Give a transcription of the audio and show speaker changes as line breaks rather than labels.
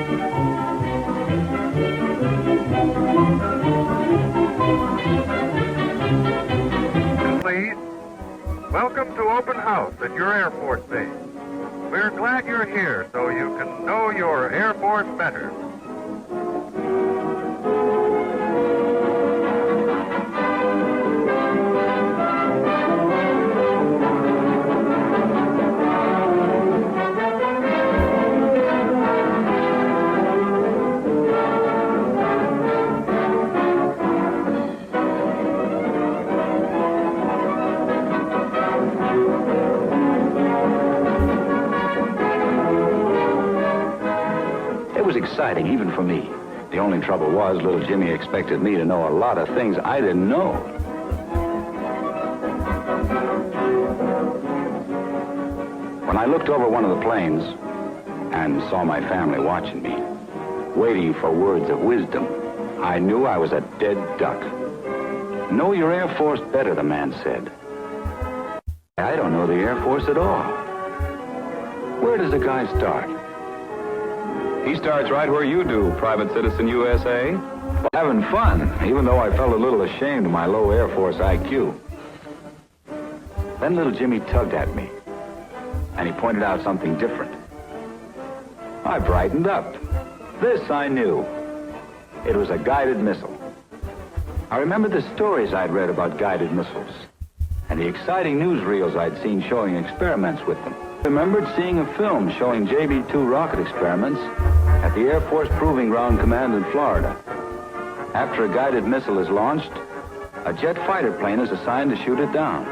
Please, welcome to Open House at your Air Force base. We're glad you're here so you can know your Air Force better.
It was exciting, even for me. The only trouble was, little Jimmy expected me to know a lot of things I didn't know. When I looked over one of the planes and saw my family watching me, waiting for words of wisdom, I knew I was a dead duck. Know your Air Force better, the man said. I don't know the Air Force at all. Where does a guy start?
He starts right where you do, Private Citizen USA.
Having fun, even though I felt a little ashamed of my low Air Force IQ. Then little Jimmy tugged at me, and he pointed out something different. I brightened up. This I knew. It was a guided missile. I remembered the stories I'd read about guided missiles, and the exciting newsreels I'd seen showing experiments with them. I remembered seeing a film showing JB-2 rocket experiments at the Air Force Proving Ground Command in Florida. After a guided missile is launched, a jet fighter plane is assigned to shoot it down.